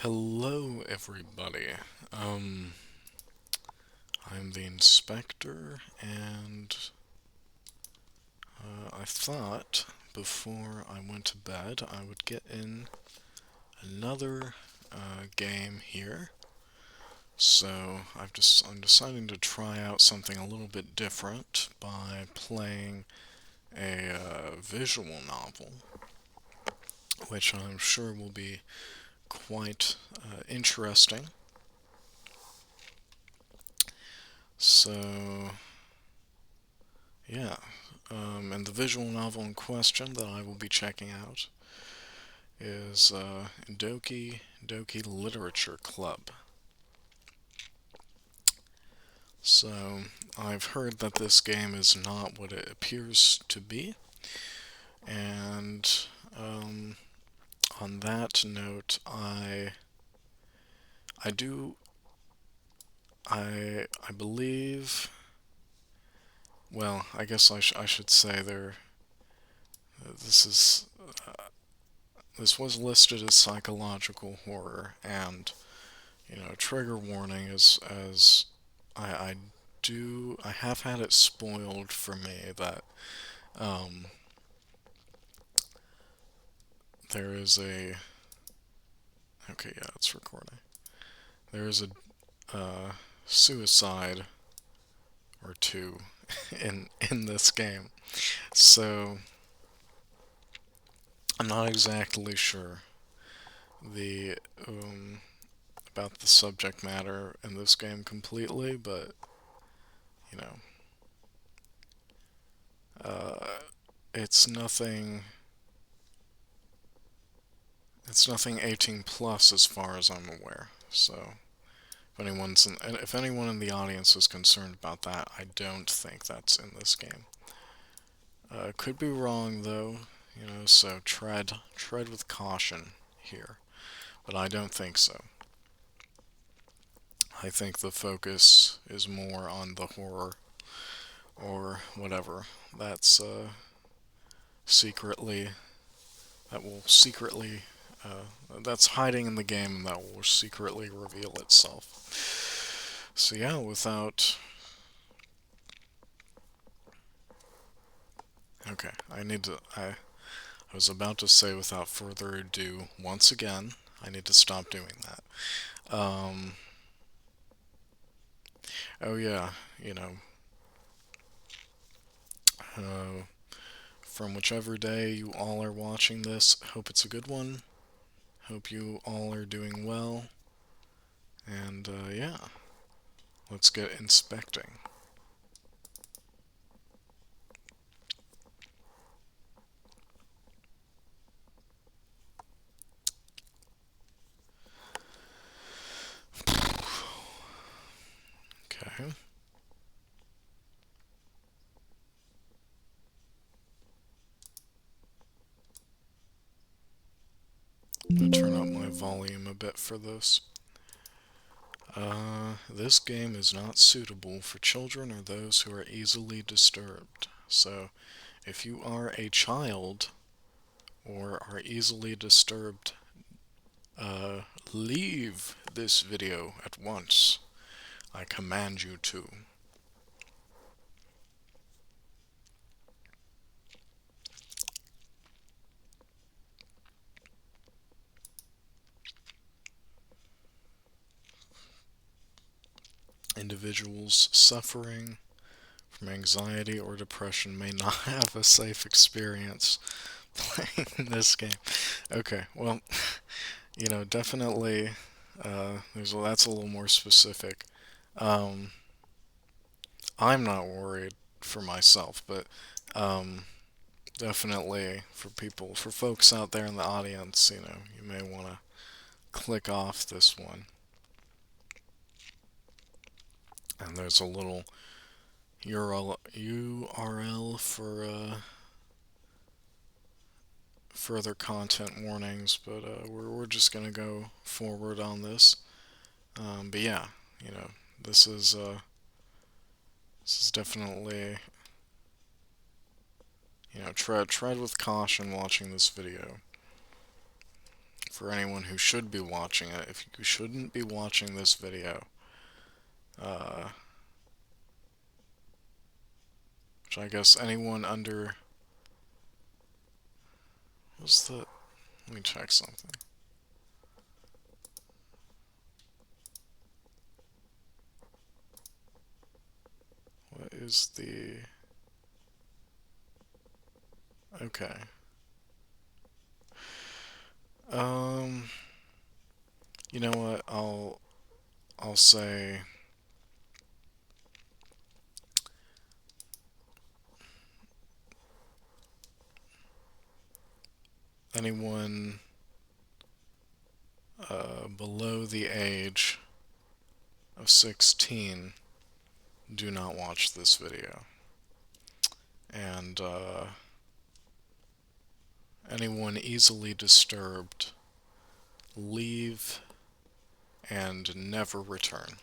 Hello, everybody. Um, I'm the inspector, and I thought before I went to bed I would get in another game here. So I'm deciding to try out something a little bit different by playing a visual novel, which I'm sure will be quite interesting. So yeah, and the visual novel in question that I will be checking out is Doki Doki Literature Club. So, I've heard that this game is not what it appears to be, and um, on that note, I do I believe. Well, I guess I should say there. This is this was listed as psychological horror, and trigger warning is as I I have had it spoiled for me that um, there is a okay, yeah, it's recording. There is a suicide or two in this game, so I'm not exactly sure the about the subject matter in this game completely, but you know, uh, it's nothing. It's nothing 18 plus as far as I'm aware. So if anyone in the audience is concerned about that, I don't think that's in this game. Could be wrong though, so tread with caution here, but I don't think so. I think the focus is more on the horror or whatever that's secretly that will secretly that's hiding in the game and that will secretly reveal itself. So yeah, without okay, I was about to say without further ado, once again, I need to stop doing that. Oh yeah, you know, uh, from whichever day you all are watching this, hope it's a good one. Hope you all are doing well. And yeah, let's get inspecting. Okay. I'm gonna turn up my volume a bit for this. This game is not suitable for children or those who are easily disturbed. So, if you are a child or are easily disturbed, uh, leave this video at once. I command you to. Individuals suffering from anxiety or depression may not have a safe experience playing this game. Okay, well, definitely, that's a little more specific. Um, I'm not worried for myself, but um, definitely for folks out there in the audience, you may want to click off this one. And there's a little URL for further content warnings, but we're just gonna go forward on this. But yeah, you know, this is uh, this is definitely tread with caution watching this video for anyone who should be watching it. If you shouldn't be watching this video, which I guess anyone under... What's the... Let me check something. What is the... Okay. You know what? I'll say anyone below the age of 16, do not watch this video. And anyone easily disturbed, leave and never return.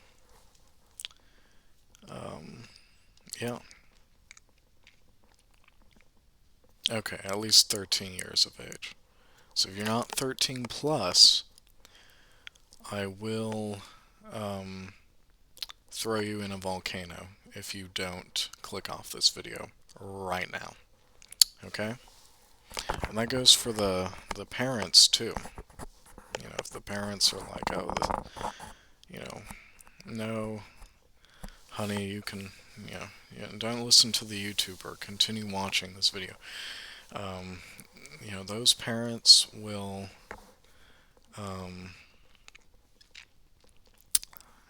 Yeah. Okay, at least 13 years of age. So if you're not 13 plus, I will throw you in a volcano if you don't click off this video right now. Okay? And that goes for the parents too. You know, if the parents are like, oh, no, honey, you can, don't listen to the YouTuber, continue watching this video. Those parents will,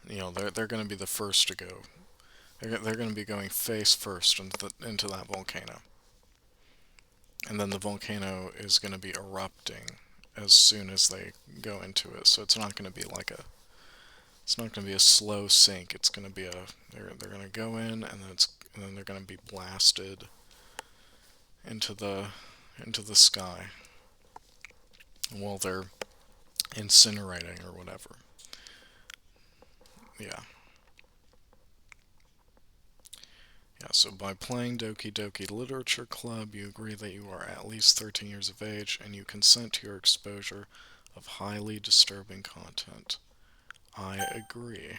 they're going to be the first to go. They're going to be going face first into that volcano. And then the volcano is going to be erupting as soon as they go into it. So it's not going to be it's not going to be a slow sink. It's going to be they're going to go in, and then they're going to be blasted into the sky while they're incinerating or whatever. Yeah. Yeah, so by playing Doki Doki Literature Club, you agree that you are at least 13 years of age, and you consent to your exposure of highly disturbing content. I agree.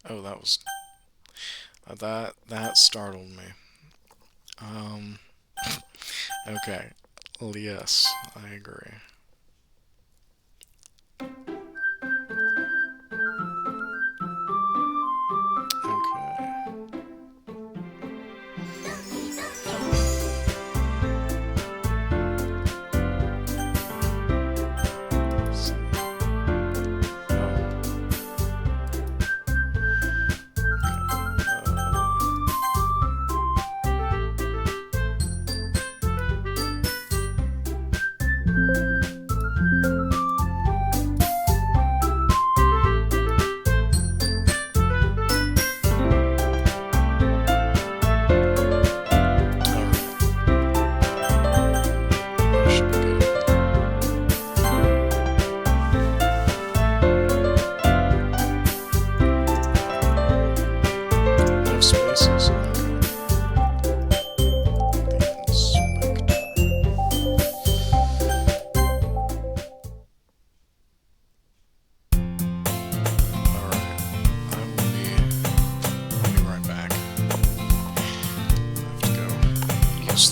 Oh, that was... that startled me. Okay. Well, yes, I agree.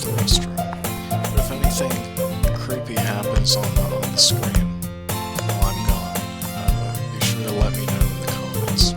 The restroom. But if anything creepy happens on the screen while I'm gone, be sure to let me know in the comments.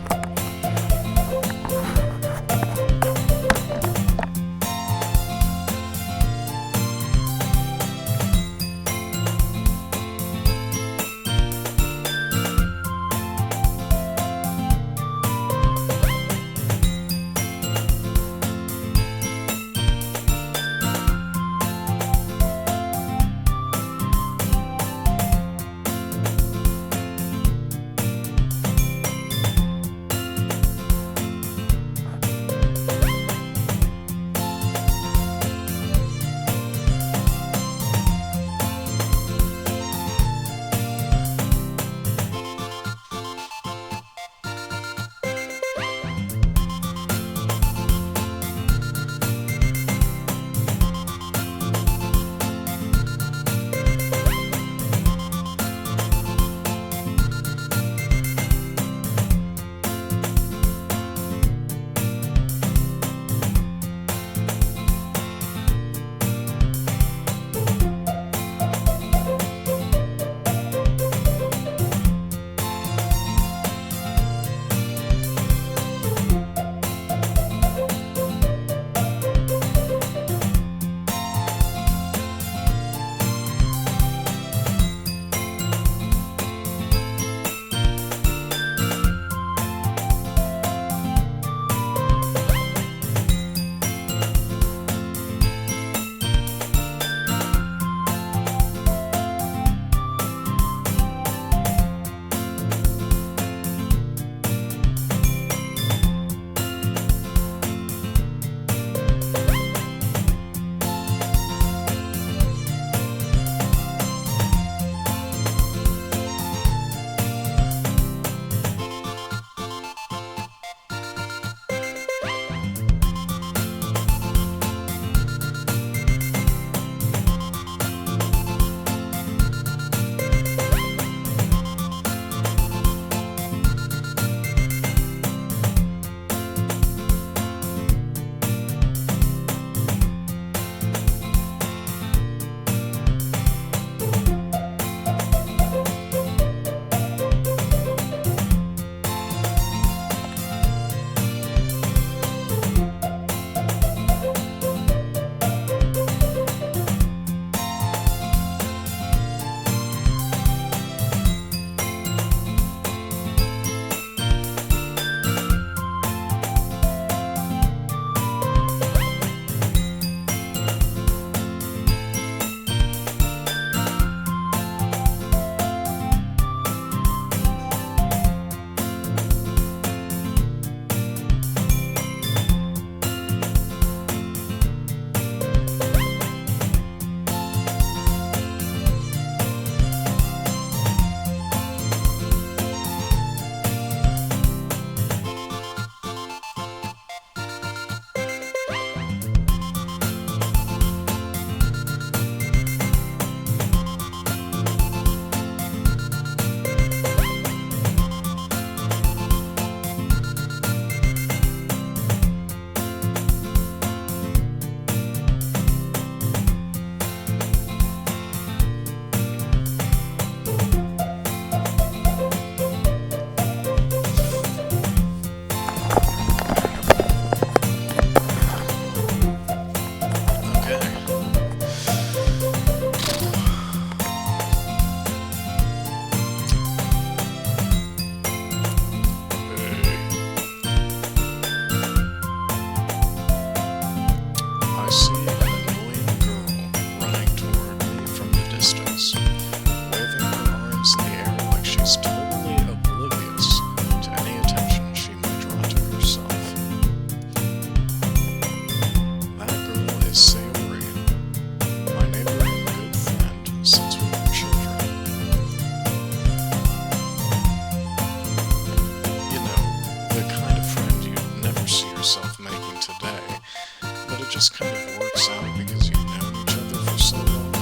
just kind of works out because you've known each other for so long.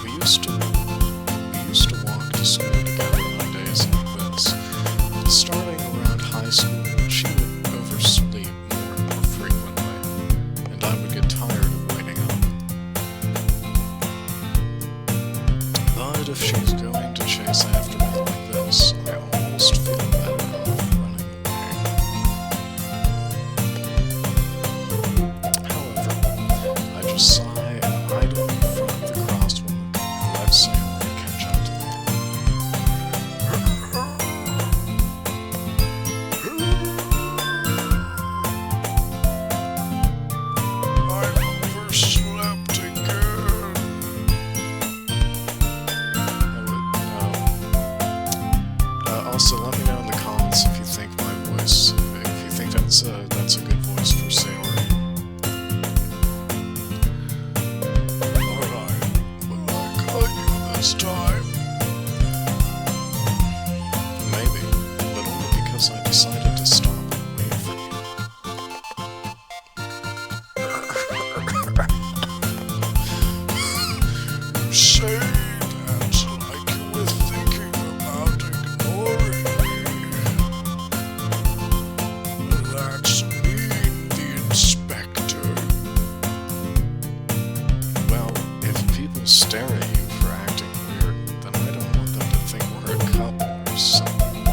We used to walk to school together on days like this. But starting around high school, she would oversleep more and more frequently, and I would get tired of waiting up. But if she's going to chase after me like this, I almost feel better off running away. However, I just sigh and idle in front of the crosswalk and let Sayori catch up to me. I overslept again. Also, let me know in the comments if you think my voice, if you think that's a good voice for Sayori. Alright, will I cut you this time? Maybe, but only because I decided to stop and wait for you. You say that like you were thinking about ignoring me. That's me, the inspector. Well, if people stare at you for acting weird, then I don't want them to think we're a couple or something.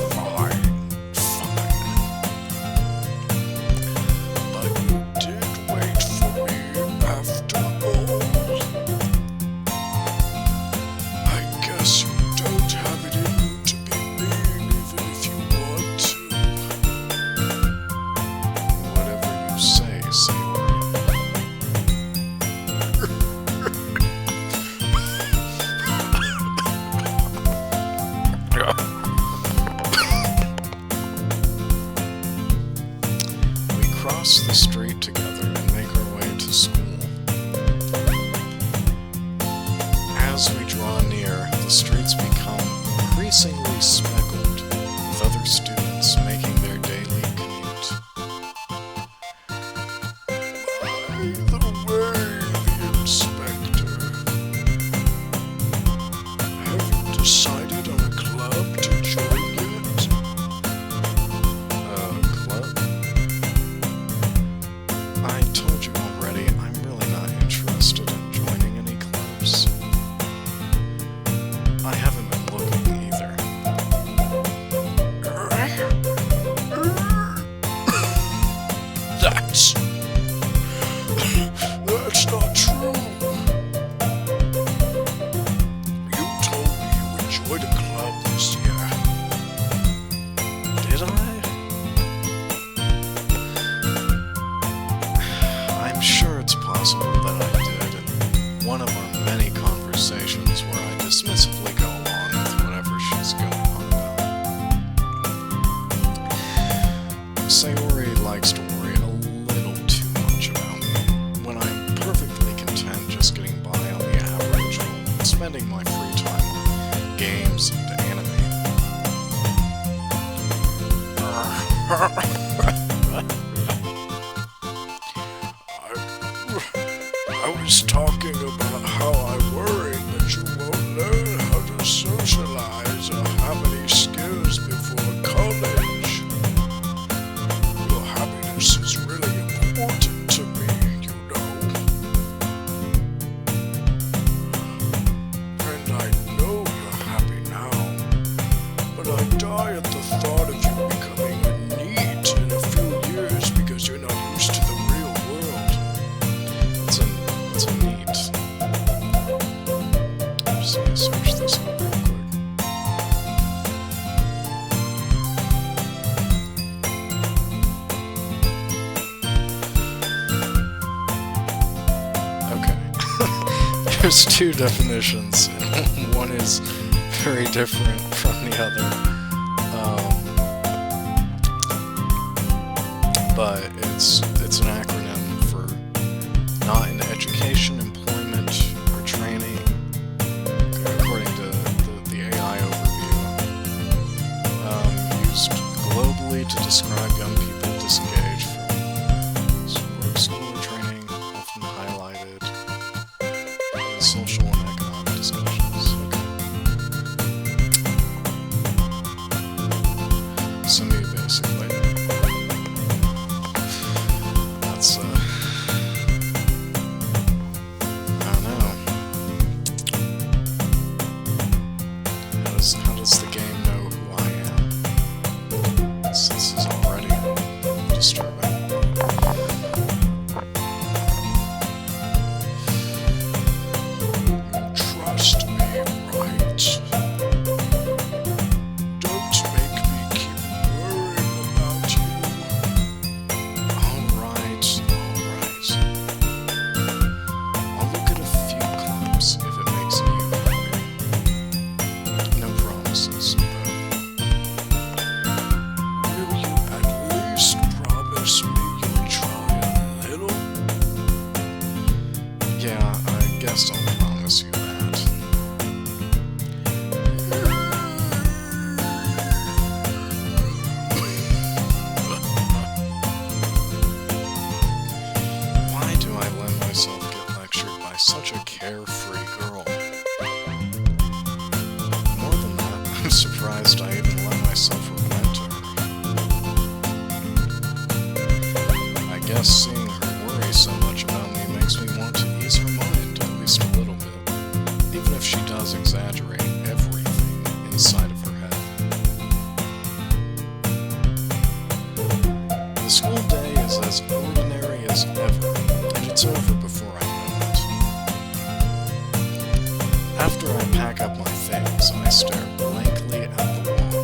Fine. But you did wait for me after all. I guess you don't have it in you to be mean even if you want to. Whatever you say, Sayori. We cross the street together and make our way to school. As we draw near, the streets become increasingly speckled with other students making their daily commute. By the way, the inspector, have you decided on a club to join yet? Club? I told you already, I'm really not interested in joining any clubs. I haven't been looking either. That's not true. You told me you enjoyed a club this year. Did I? I'm sure it's possible that I did in one of our many conversations where I dismissively go along with whatever she's going on about. Sayori likes to worry a little too much about me, when I'm perfectly content just getting by on the average and spending my free time on games and anime. I was talking about how I worry that you won't learn how to socialize or have any skills before college. Your happiness is really important to me, you know. And I know you're happy now, but I die at the thought of you becoming a NEET in a few years because you're not used to the real world. What's a NEET? I'm just gonna search this up real quick. Okay. There's two definitions, and one is very different from the other. But it's an acronym for not in education, employment, or training, according to the AI overview. Used globally to describe young people disengaged from work, school, or training, often highlighted in social and economic discussions. Okay. So me, basically. That's, I don't know. How does the game know who I am? This is already disturbing. You trust me, right? Don't make me keep worrying about you. Alright. I'll look at a few clips if it makes you happy. No promises, though. Will you at least promise me you'll try a little? Yeah, I guess I'll promise you that. Why do I let myself get lectured by such a carefree girl? More than that, I'm surprised I even let myself relent to her. I guess seeing her worry so much about me makes me want to ease her mind, at least a little bit, even if she does exaggerate everything inside of her head. The school day is as ordinary as ever, and it's over before I know it. After I pack up my things, I stare blankly at the wall,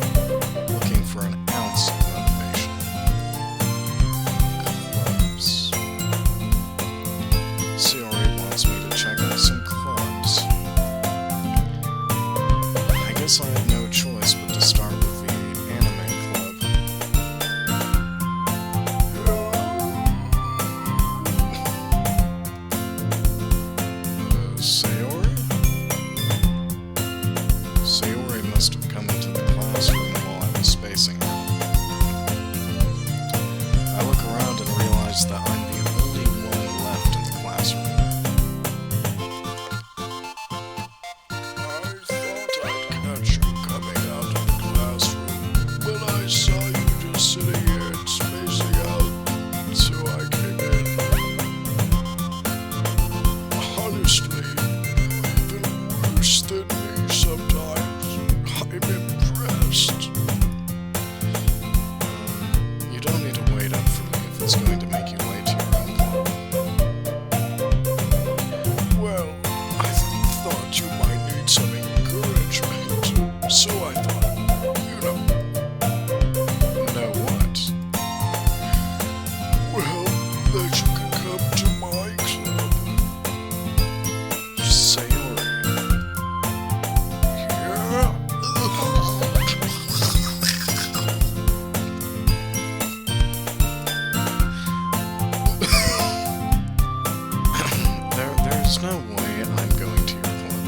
looking for an ounce of motivation. Clubs. Sayori wants me to check out some clubs. I guess I have no choice but to start with the anime club. Sayori? Sayori must have come into the classroom while I was spacing out. I look around and realize that I'm the only one left in the classroom. I thought I'd catch you coming out of the classroom, but I saw you just sitting here and spacing out, so I came in. Honestly, you're even worse than me sometimes. I'm impressed. You don't need to wait up for me if it's going to make you late to your own club. Well, I thought you might need some encouragement, so I thought, know what? Well, that you can come to my club. Sayori. Yeah? There's no way I'm going to your club.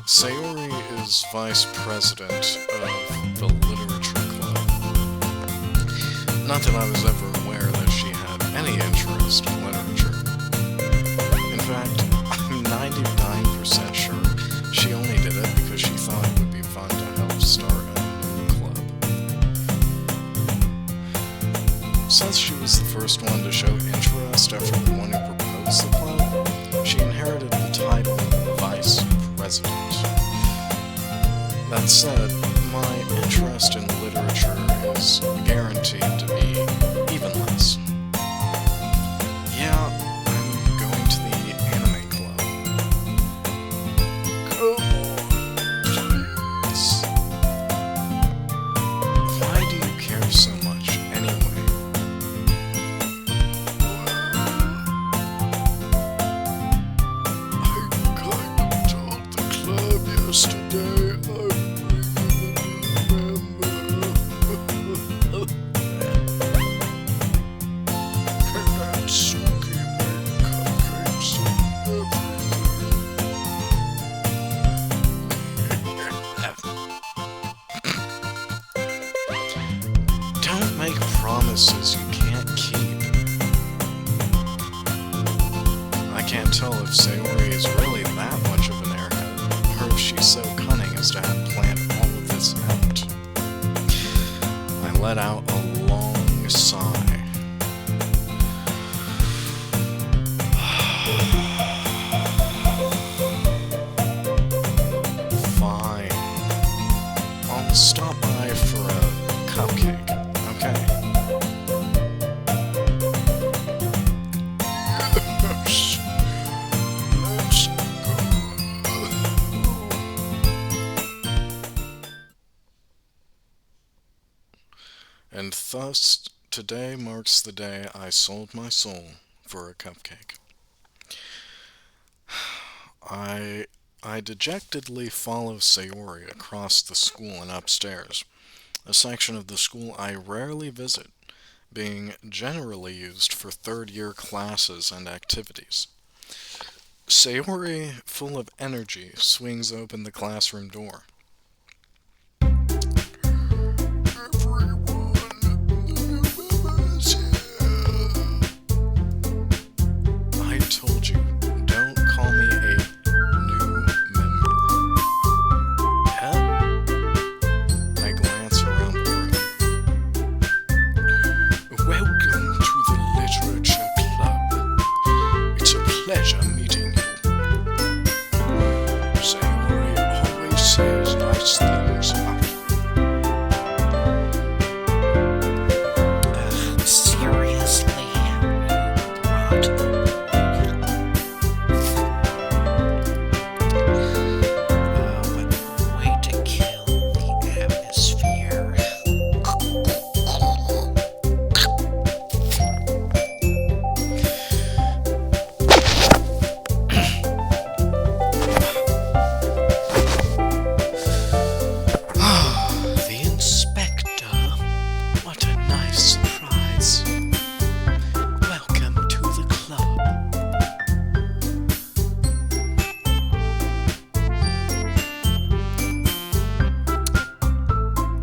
Sayori is vice president of the Literature Club. Not that I was ever aware that she had any interest in literature. In fact, I'm 99% sure she only did it because she thought it would be fun to help start a new club. Since she was the first one to show interest after the one who proposed the club, she inherited the title Vice President. That said, my interest in literature is guaranteed to be even less. Yeah, I'm going to the anime club. Come on, please. Why do you care so much anyway? Well, I kind of told the club yesterday I'm bringing a new member. promises you can't keep. I can't tell if Sayori is really that much of an airhead, or if she's so cunning as to have planned all of this out. I let out a long sigh. Fine. I'll stop by for a cupcake, okay? Let's go. And thus, today marks the day I sold my soul for a cupcake. I dejectedly follow Sayori across the school and upstairs, a section of the school I rarely visit, being generally used for third-year classes and activities. Sayori, full of energy, swings open the classroom door. I told you, don't call me a new member. Huh? I glance around the room. Welcome to the Literature Club. It's a pleasure meeting you. Sayori always says nice things about you. Seriously? What? Way to kill the atmosphere. The inspector. What a nice surprise. Welcome to the club.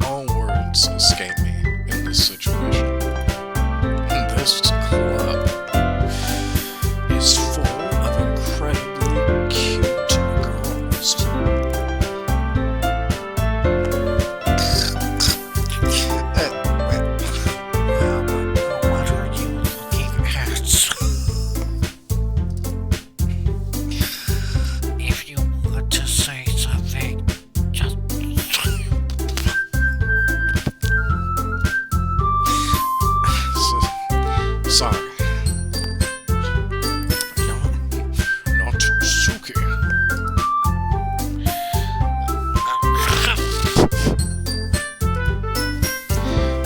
All words escape me in this situation. This club is full of incredibly cute girls. What are you looking at? If you want to say something, just Sorry. Not Suki.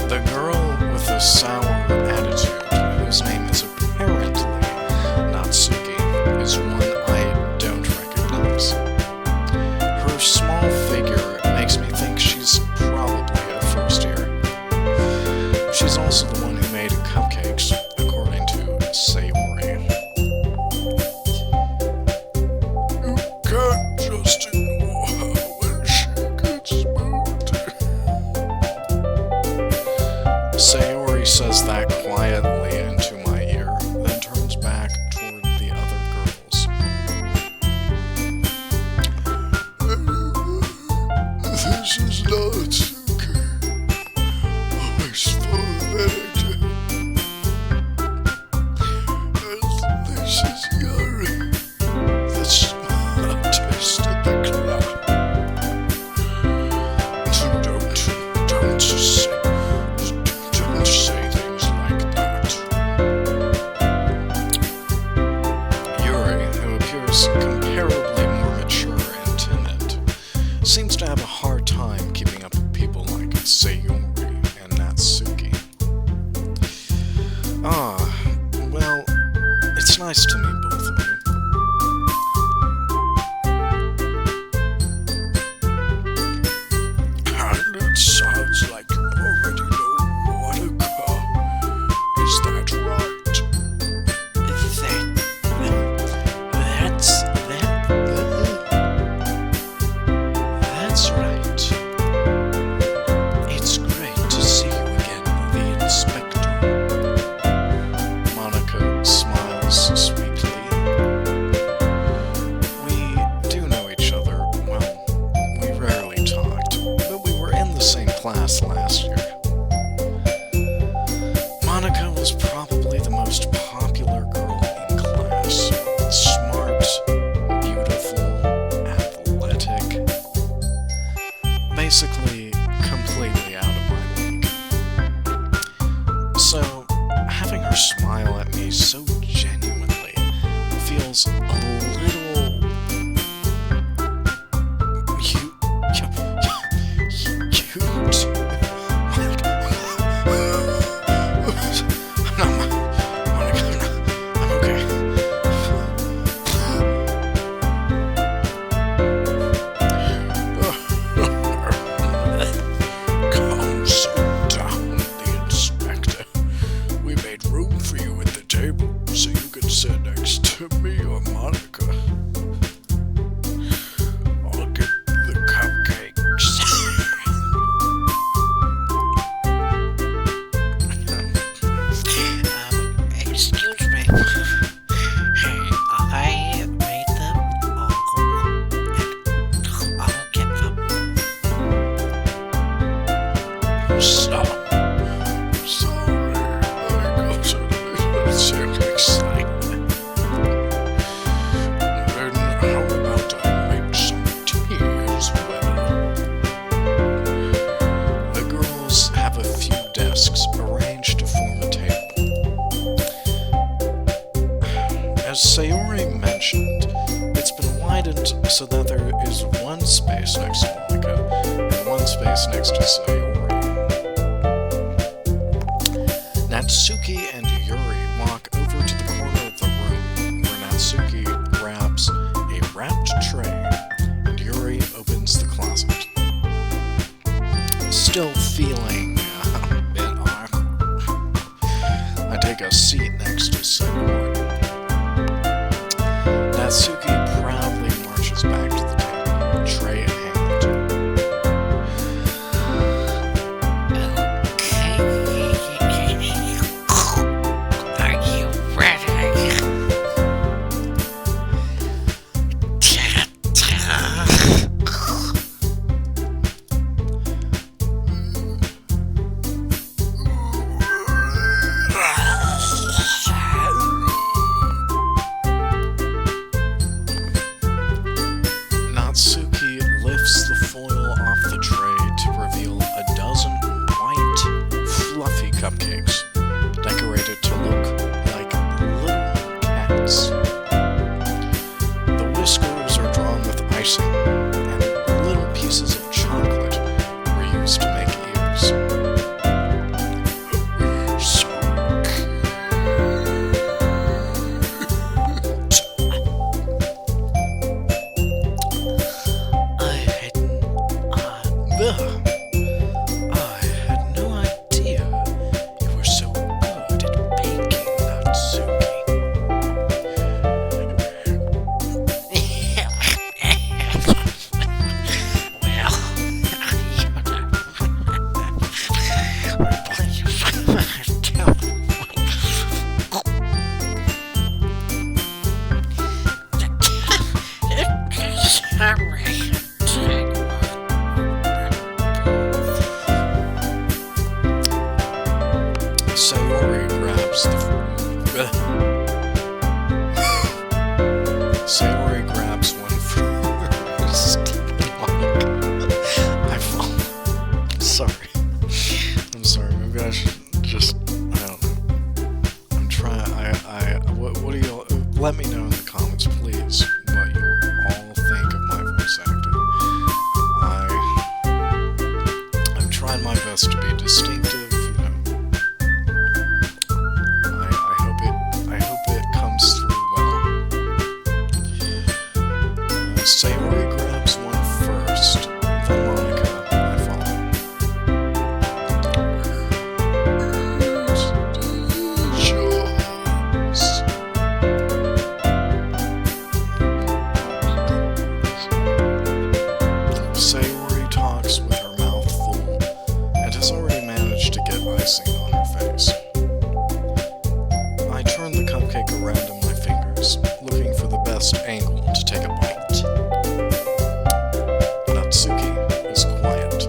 The girl with the sour attitude, whose name is apparently Natsuki, is one I don't recognize. Her small figure makes me think she's probably a first year. She's also the one who made cupcakes, according to Sayori. You can't just ignore her when she gets moved. Sayori says that quietly into my ear, then turns back toward the other girls. This is not Suki. Always full of energy. And this is Yuri, the smartest in the club. So don't say things like that. Yuri, who appears comparably more mature and timid, seems to have a hard time keeping up with people like Sayori and Natsuki. Well, it's nice to meet both of you. And it sounds like you already know what a car. Is that right? that's class last year. Monica was probably the most popular girl in class. Smart, beautiful, athletic. Basically, completely out of my league. So, having her smile at me so genuinely feels a little cute. I'm okay. Come sit down, the inspector. We made room for you at the table so you could sit next to me or Monica. I'll get the cupcakes. Excuse me. Hey, I made them. I'll get them. Stop. Sorry, I got a little too excited. Then how about I make some tea as well? The girls have a few desks arranged to form a table. As Sayori mentioned, it's been widened so that there is one space next to Monica and one space next to Sayori. Natsuki and Yuri walk over to the corner of the room where Natsuki grabs a wrapped tray and Yuri opens the closet. Still feeling a bit awkward, I take a seat next to Sayori. Natsuki proudly marches back to the table, tray in hand. Are you ready? Natsuki lifts the foil off the tray to reveal a dozen white, fluffy cupcakes, decorated to look like little cats. The whiskers are drawn with icing, and little pieces of chocolate were used to make ears. So Ugh. I had no idea you were so good at baking, Natsuki. Sayori grabs the Sayori grabs one first. I fall. Sorry. I'm sorry. Maybe I should just. I don't know. I'm trying. What do you? Let me know in the comments, please, what you all think of my voice acting. I'm trying my best to be distinctive. I hope it comes through well. Sayori grabs one first, then Monica, I follow. Sayori talks with her mouth full and has already managed to get icing on her face. I turn the cupcake around in my fingers, looking for the best angle to take a bite. Natsuki is quiet.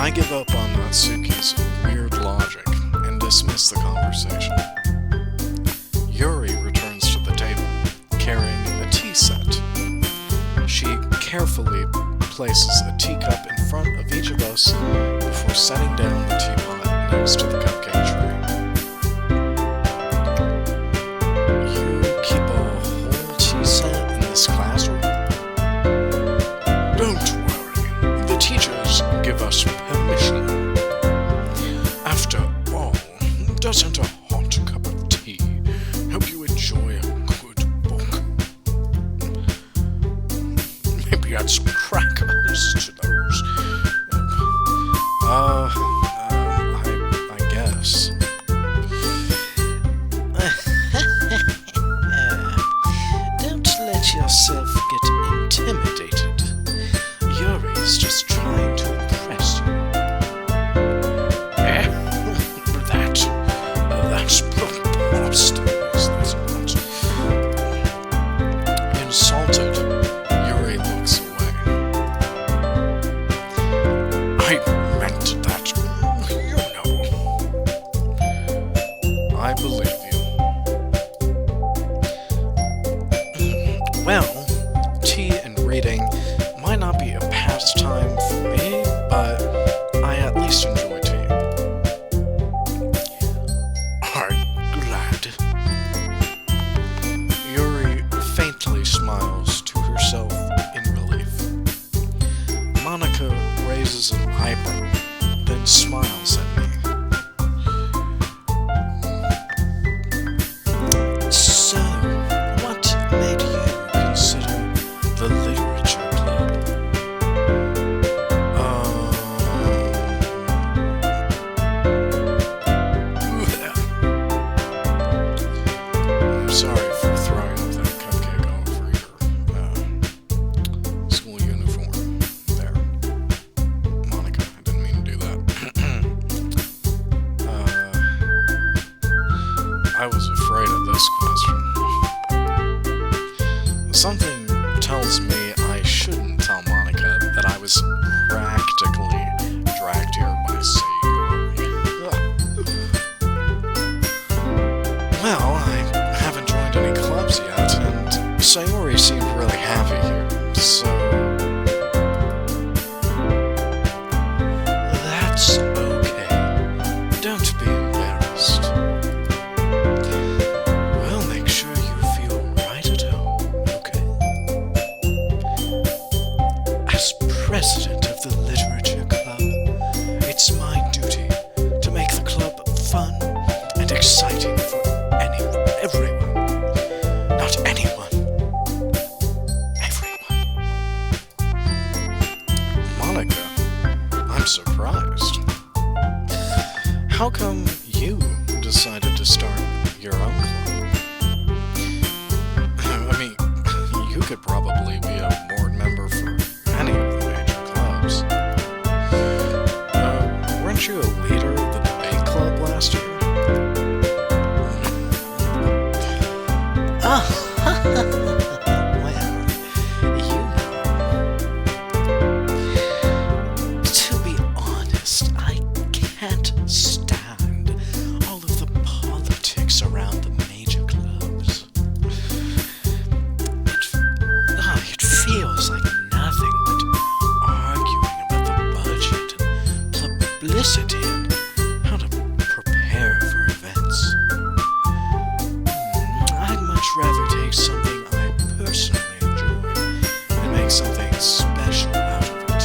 I give up on Natsuki's weird logic and dismiss the conversation. Yuri returns to the table, carrying a tea set. She carefully places a teacup in front of each of us before setting down the teapot next to the cupcake tray. You keep a whole tea set in this classroom? Don't worry, the teachers give us permission. After all, doesn't a hot cup of tea help you enjoy a good book? Maybe add some crackers to those. I guess. Don't let yourself get intimidated. Yuri's just trying to impress you. That's preposterous, that's not. Insulted, Yuri looks away. I meant that, you know. I believe you. Well, tea and reading might not be a pastime for me, but I at least enjoy tea. I'm glad. Yuri faintly smiles to herself in relief. Monica raises an eyebrow, then smiles at me. So, what made you consider the literature club? I'm sorry for throwing up that cupcake all over your school uniform there. Monica, I didn't mean to do that. I was afraid of this question. Something tells me I shouldn't tell Monica that I was practically dragged here by Sayori. Well, I haven't joined any clubs yet, and Sayori seemed really happy here, so... That's okay. Don't be embarrassed. We'll make sure you feel right at home, okay? As president of the literature club, it's my duty to make the club fun and exciting for everyone. Not anyone. Everyone. Monica, I'm surprised. How come you decided to start your own club? I mean, you could probably be a board member for any of the major clubs. Weren't you a leader of the debate club last year? Well, to be honest, I can't stand all of the politics around the major clubs. It feels like nothing but arguing about the budget and publicity and how to prepare for events. I'd much rather take something I personally enjoy and make something special out of it.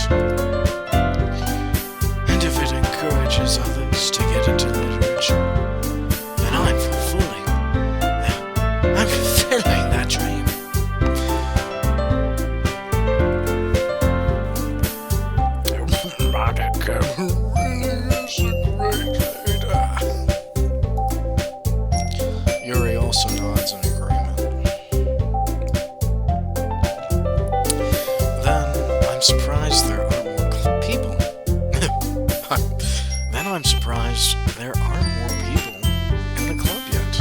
And if it encourages others to get into literature, then I'm fulfilling that dream. Monica really is a great leader. Yuri also nods in agreement. Then I'm surprised there aren't more people. Then I'm surprised there aren't more people in the club yet.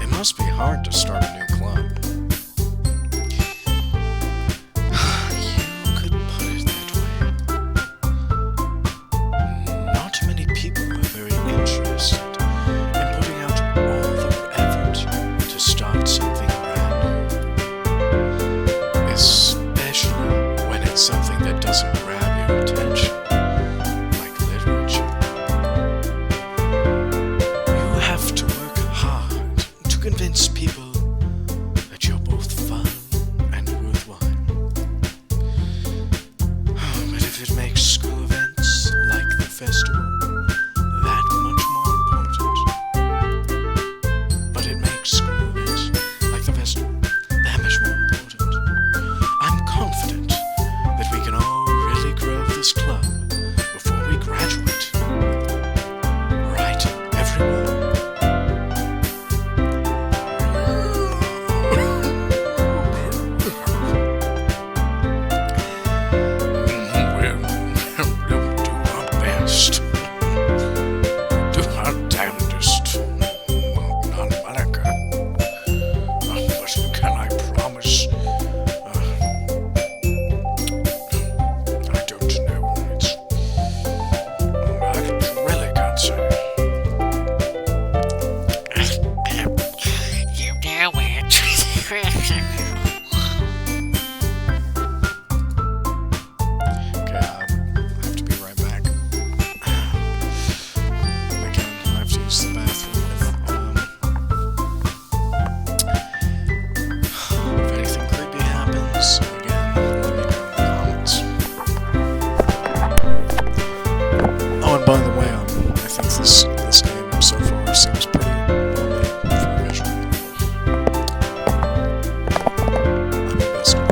It must be hard to start a new club. You could put it that way. festival that much more important. But it makes school events like the festival that much more important. I'm confident that we can all really grow this club before we graduate. Right, everyone? We'll do our best. Do our damnedest. Not Monica. What can I promise? I don't know. I really can't say. You know it. Okay, I have to be right back. Again, I have to use the bathroom. If anything creepy happens, again, let me know in the comments. Oh, and by the way, I think this game so far seems pretty well made for a visual novel. I'm invested.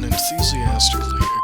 enthusiastically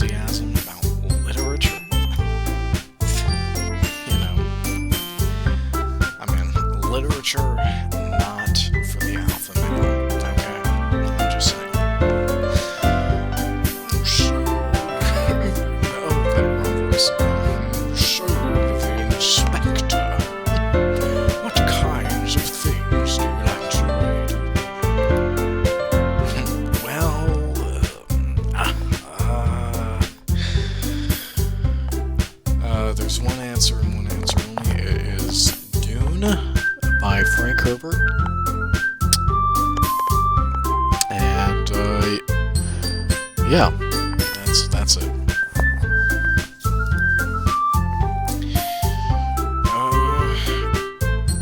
enthusiasm about literature. You know, I mean, literature not for the alpha male. Okay, I'm just saying. So, oh, that wrong voice. So, the inspector. What kinds of things do you like to read? Well, there's one answer and one answer only. It is Dune by Frank Herbert. And, yeah, that's it.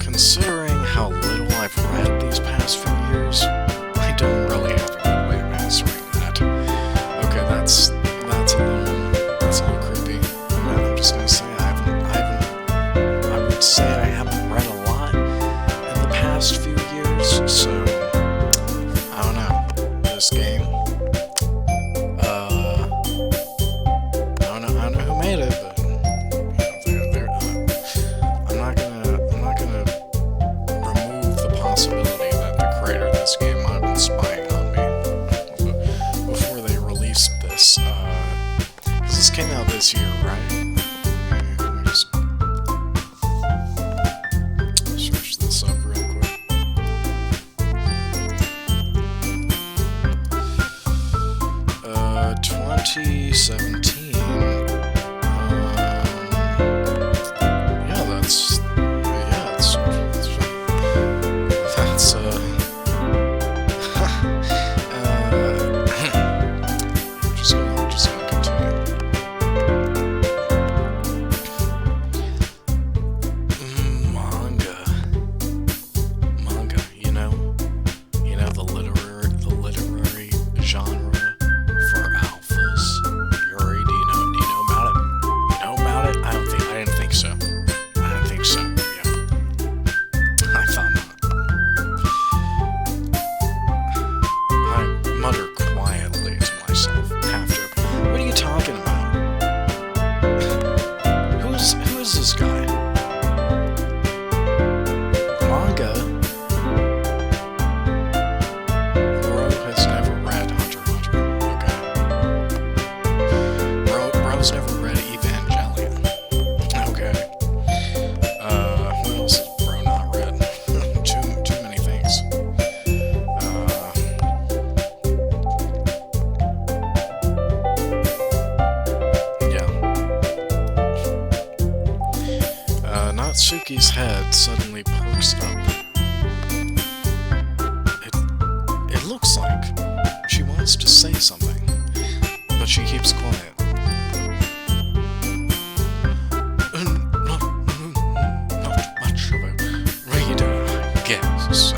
Considering how little I've read these past few years, I don't really have a good way of answering that. Okay, that's a little creepy. I'm just gonna say I would say I haven't read a lot in the past few years, so I don't know. This game, I don't know who made it, but I'm not gonna remove the possibility that the creator of this game might have been spying on me before they released this. Because this came out this year, right? Let me just search this up real quick. 2017. Yeah, that's we're just gonna continue. Manga, you know the literary genre for alphas. Yuri, do you know about it? You know about it? I didn't think so. Yeah, I thought not. I mutter quietly to myself after. What are you talking about? Who is this guy? Manga? Bro has never read Hunter x Hunter. Okay. Bro's never read Evangelion. Okay. What else has Bro not read? Too many things. Yeah. Natsuki's head suddenly perks up. It looks like she wants to say something, but she keeps quiet. Not much of a reader, I guess.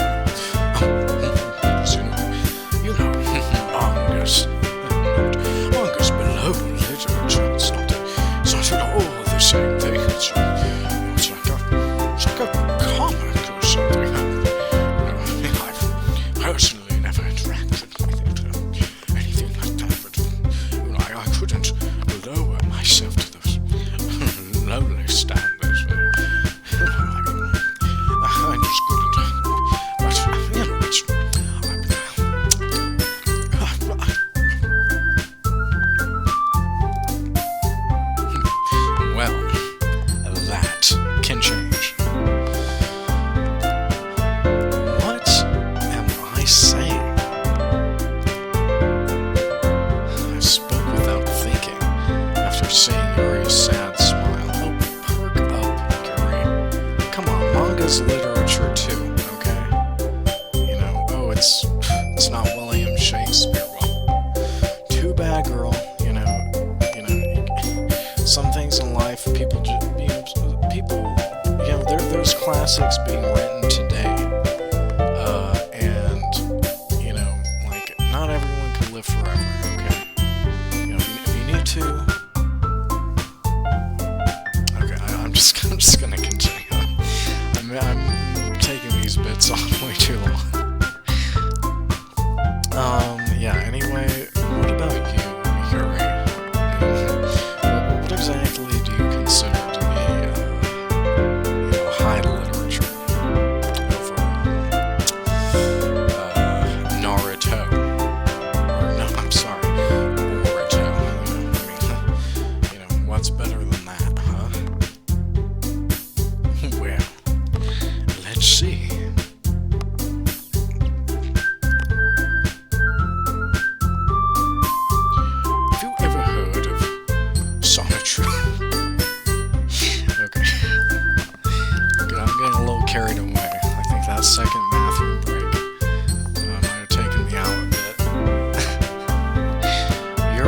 You know, manga's below literature. It's not at all the same thing. It's like a comic or something. I've personally never interacted with anything like that, but I couldn't lower myself to those lowly standards. I just couldn't. But well, that can change. What am I saying? I spoke without thinking after seeing Yuri's sad smile. Oh, perk up, Yuri. Come on, manga's literature too, okay? It's not William Shakespeare. Well, too bad, girl. Some things in life, there's classics being written today, and not everyone can live forever. Okay, if you need to. Okay, I'm just gonna continue. I'm taking these bits on way too long. Yeah. Anyway, what about you, Yuri?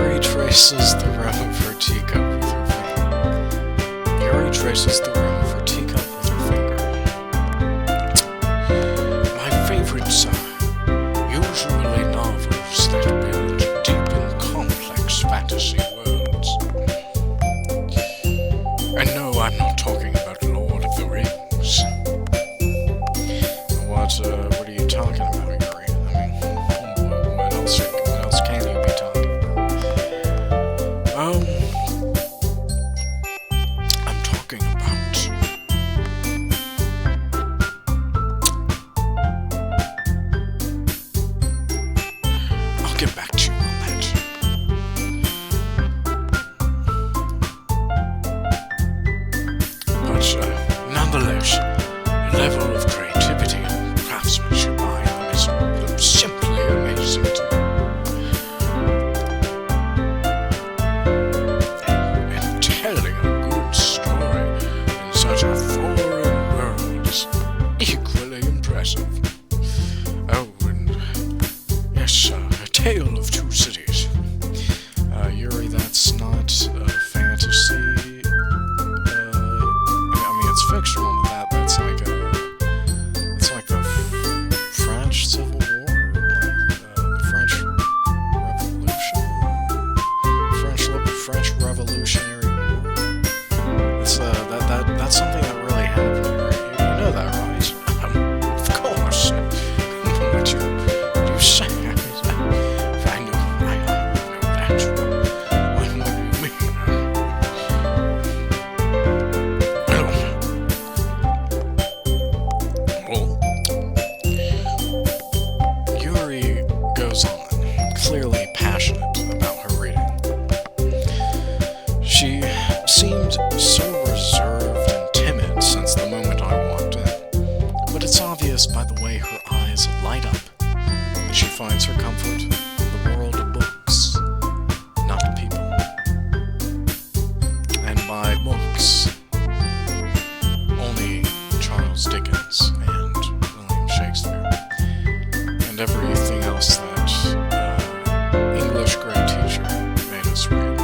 Yuri traces the rim of her teacup with her finger. Yuri traces the rim of her teacup with her finger. My favorites are usually novels that build deep and complex fantasy worlds. And no, I'm not talking about Lord of the Rings. What are you talking about, Yuri? I mean, what else can you be talking about? I'm talking about... I'll get back to you on that. But, nonetheless, the level of creativity and craftsmanship behind them is simply amazing to me. And telling a good story in such a foreign world is equally impressive. Oh, and yes, A Tale of Two Cities. Yuri, that's not fantasy. I mean, it's fictional, but that's like the French Civil War, the French Revolution, French Revolutionary War. That's something that really happened. You know that, right? Of course. What you say? I know that. What do you mean? Well, Yuri goes on, clearly passionate about her reading. She seemed so reserved and timid since the moment I walked in, but it's obvious by the way her eyes light up that she finds her comfort in the world of books, not people. And by books, only Charles Dickens and William Shakespeare, and everything else that English great teacher made us read.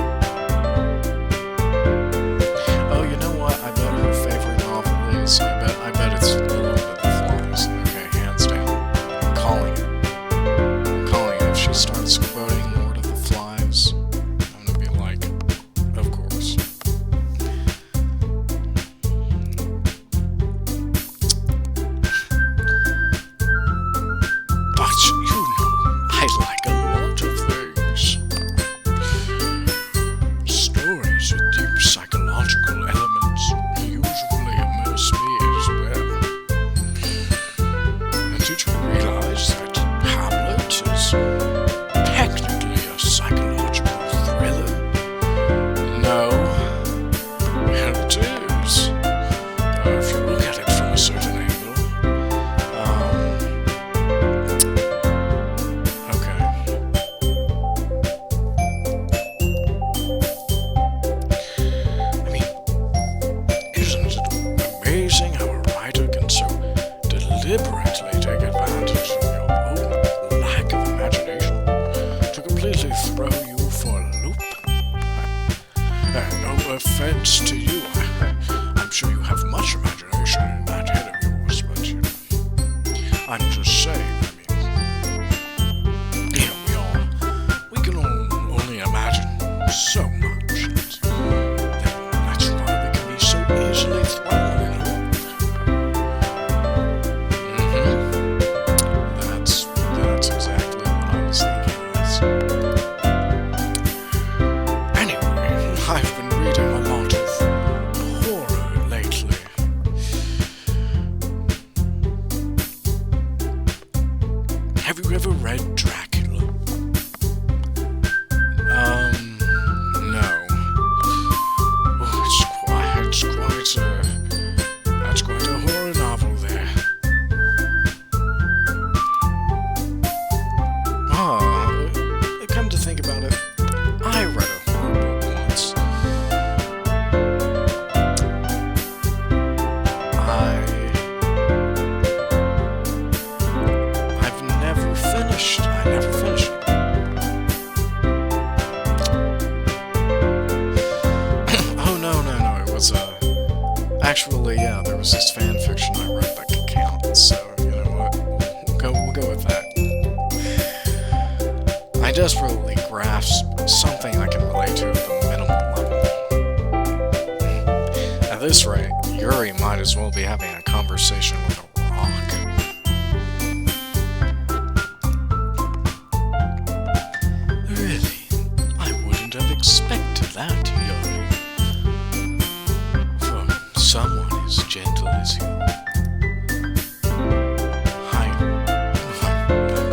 Oh, you know what? I bet her favorite novel is. I bet it's The Lord of the Flies. Okay, hands down. I'm calling it. If she starts quoting Lord of the Flies, I'm gonna be like, of course. But you know, I like a lot of things. Stories with deep psychological elements usually immerse me as well. And did you realize that Hamlet is technically a psychological thriller? No. Well, it is. If you look at it from a certain angle. Okay. I mean, isn't it amazing how a writer can so deliberately take advantage of your own lack of imagination to completely throw you for a loop? No offense to you. I'm sure you have much imagination in that head of yours, but you know, I'm just saying, we can only imagine so much. That's why we can be so easily thrown in a loop. That's exactly what I was thinking, yes. Anyway, I've been reading a lot of horror lately. Have you ever read Dracula? No. Actually, yeah, there was this fan fiction I wrote that could count, so you know what? We'll go with that. I desperately grasp something I can relate to at the minimal level. At this rate, Yuri might as well be having a conversation with a rock. Really? I wouldn't have expected that, Yuri. From someone as gentle as you. I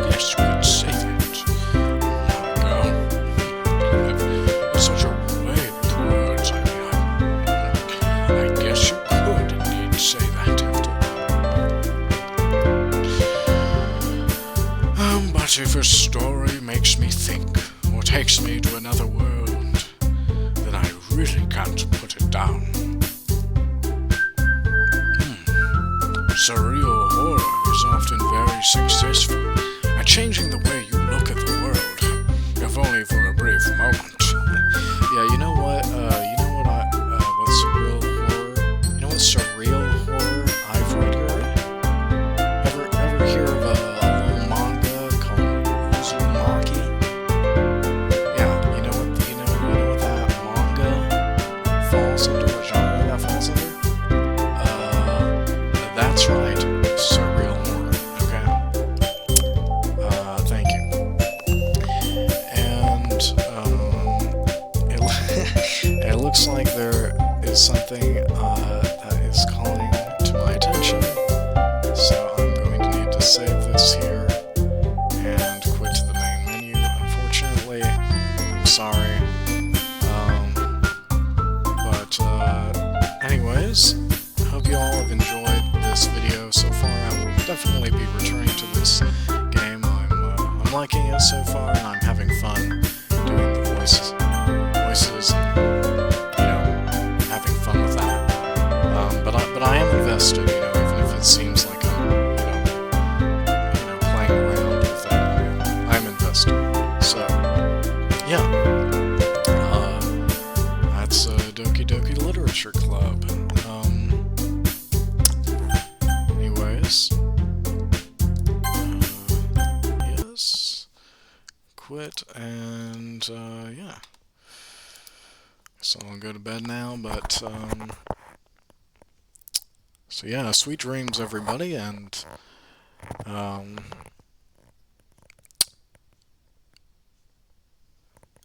guess you could say that. It's such a way with words. I guess you could indeed say that after. But if a story makes me think, or takes me to another world, then I really can't put it down. Surreal horror is often very successful at changing the way you look at the world, if only for a brief moment. Yeah, you know what? What's surreal horror? You know what surreal horror I've read here? Ever hear of a little manga called Uzumaki? Yeah, you know what that manga falls under? What genre that falls under? That's right, surreal horror. Okay. Thank you. And it looks like there is something that is calling to my attention. So I'm going to need to save this here and quit to the main menu. Unfortunately, I'm sorry. Anyways, I hope you all have enjoyed this video so far. I will definitely be returning to this game. I'm liking it so far, and I'm having fun doing the voices and, having fun with that. But I am invested, even if it seems like I'm, playing around with it. I'm invested. So, yeah. That's Doki Doki Literature Club. Anyways, yes, quit, and yeah. So I'll go to bed now, but so yeah, sweet dreams, everybody, and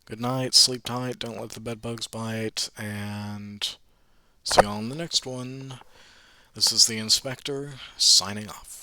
good night, sleep tight, don't let the bed bugs bite, and see y'all in the next one. This is the Inspector, signing off.